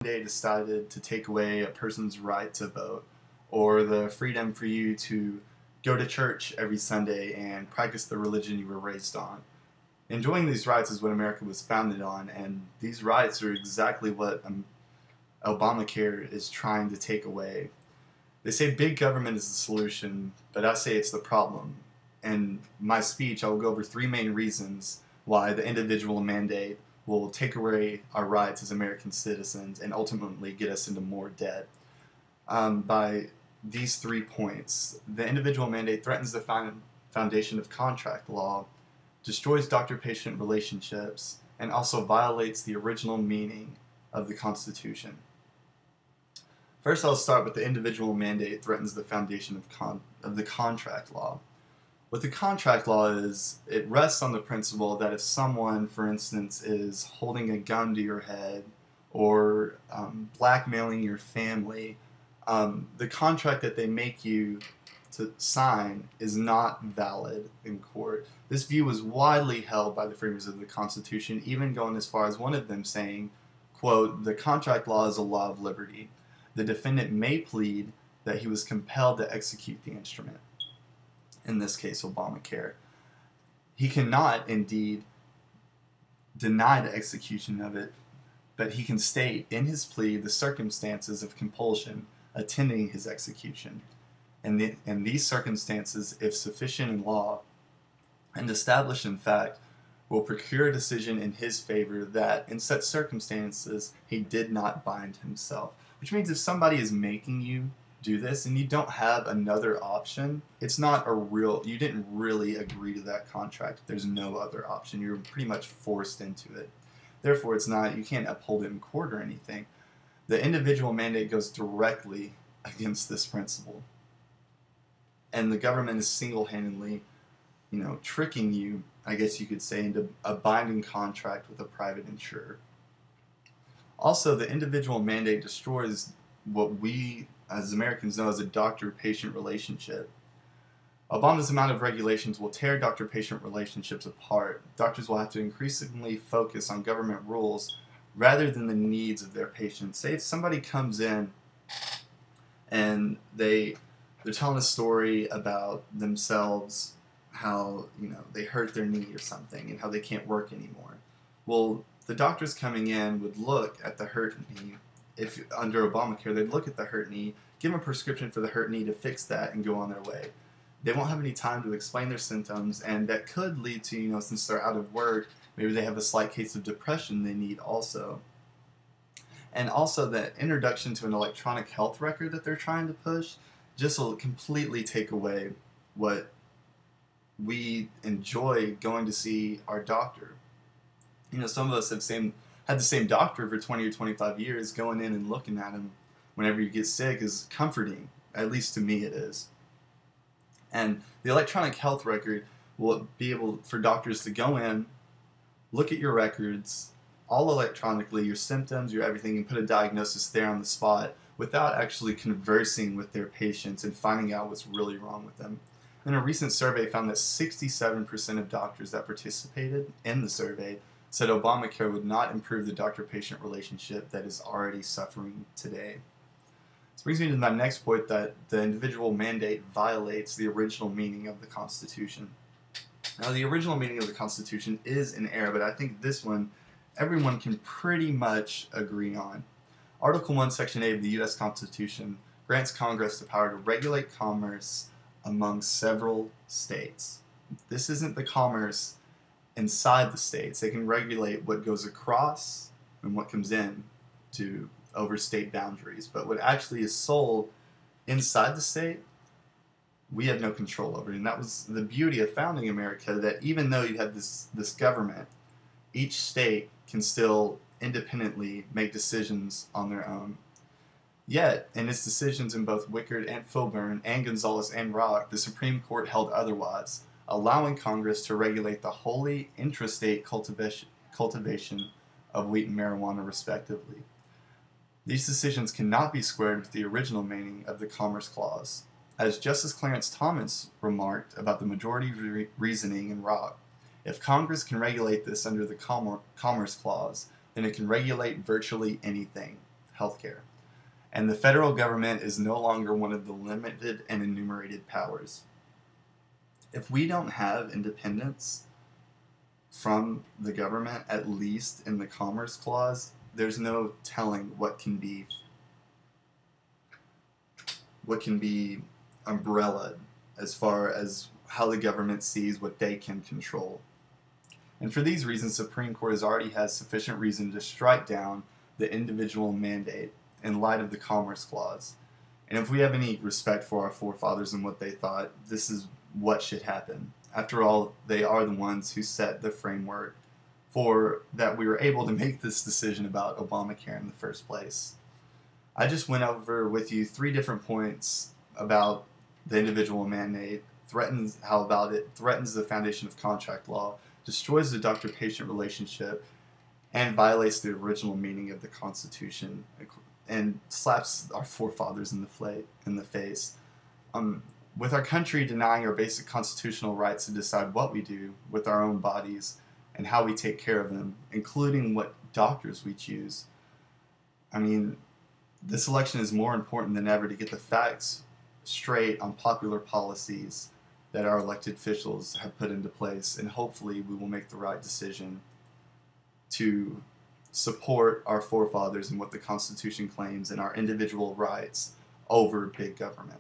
They decided to take away a person's right to vote or the freedom for you to go to church every Sunday and practice the religion you were raised on. Enjoying these rights is what America was founded on, and these rights are exactly what Obamacare is trying to take away. They say big government is the solution, but I say it's the problem. In my speech, I will go over three main reasons why the individual mandate will take away our rights as American citizens and ultimately get us into more debt. By these 3 points, the individual mandate threatens the foundation of contract law, destroys doctor-patient relationships, and also violates the original meaning of the Constitution. First, I'll start with the individual mandate threatens the foundation of the contract law. What the contract law is, it rests on the principle that if someone, for instance, is holding a gun to your head or blackmailing your family, the contract that they make you to sign is not valid in court. This view was widely held by the framers of the Constitution, even going as far as one of them saying, quote, "The contract law is a law of liberty. The defendant may plead that he was compelled to execute the instrument," in this case Obamacare. He cannot indeed deny the execution of it, but he can state in his plea the circumstances of compulsion attending his execution. And these circumstances, if sufficient in law and established in fact, will procure a decision in his favor that in such circumstances he did not bind himself. Which means if somebody is making you do this and you don't have another option, it's not you didn't really agree to that contract. There's no other option. You're pretty much forced into it. Therefore, you can't uphold it in court or anything. The individual mandate goes directly against this principle. And the government is single-handedly, tricking you, I guess you could say, into a binding contract with a private insurer. Also, the individual mandate destroys what we as Americans know as a doctor-patient relationship. Obama's amount of regulations will tear doctor-patient relationships apart. Doctors will have to increasingly focus on government rules rather than the needs of their patients. Say if somebody comes in and they're telling a story about themselves, how they hurt their knee or something and how they can't work anymore. Well, the doctors coming in would look at the hurt knee. If under Obamacare, they'd look at the hurt knee, give them a prescription for the hurt knee to fix that and go on their way. They won't have any time to explain their symptoms, and that could lead to, since they're out of work, maybe they have a slight case of depression they need also. And also that introduction to an electronic health record that they're trying to push just will completely take away what we enjoy going to see our doctor. Some of us have had the same doctor for 20 or 25 years. Going in and looking at him whenever you get sick is comforting. At least to me it is. And the electronic health record will be able for doctors to go in, look at your records, all electronically, your symptoms, your everything, and put a diagnosis there on the spot without actually conversing with their patients and finding out what's really wrong with them. And a recent survey found that 67% of doctors that participated in the survey said Obamacare would not improve the doctor-patient relationship that is already suffering today. This brings me to my next point, that the individual mandate violates the original meaning of the Constitution. Now, the original meaning of the Constitution is in error, but I think this one everyone can pretty much agree on. Article 1, Section 8 of the U.S. Constitution grants Congress the power to regulate commerce among several states. This isn't the commerce inside the states. They can regulate what goes across and what comes in to over state boundaries. But what actually is sold inside the state, we have no control over it. And that was the beauty of founding America, that even though you have this government, each state can still independently make decisions on their own. Yet, in its decisions in both Wickard and Filburn and Gonzales and Rock, the Supreme Court held otherwise, allowing Congress to regulate the wholly intrastate cultivation of wheat and marijuana, respectively. These decisions cannot be squared with the original meaning of the Commerce Clause. As Justice Clarence Thomas remarked about the majority reasoning in Rock, if Congress can regulate this under the Commerce Clause, then it can regulate virtually anything. healthcare. And the federal government is no longer one of the limited and enumerated powers. If we don't have independence from the government, at least in the Commerce Clause, there's no telling what can be umbrellaed as far as how the government sees what they can control. And for these reasons, the Supreme Court has already had sufficient reason to strike down the individual mandate in light of the Commerce Clause. And if we have any respect for our forefathers and what they thought, this is what should happen. After all, they are the ones who set the framework for that we were able to make this decision about Obamacare in the first place. I just went over with you 3 different points about the individual mandate, how about it threatens the foundation of contract law, destroys the doctor-patient relationship, and violates the original meaning of the Constitution, and slaps our forefathers in the face. With our country denying our basic constitutional rights to decide what we do with our own bodies and how we take care of them, including what doctors we choose. I mean, this election is more important than ever to get the facts straight on popular policies that our elected officials have put into place, and hopefully we will make the right decision to support our forefathers and what the Constitution claims and our individual rights over big government.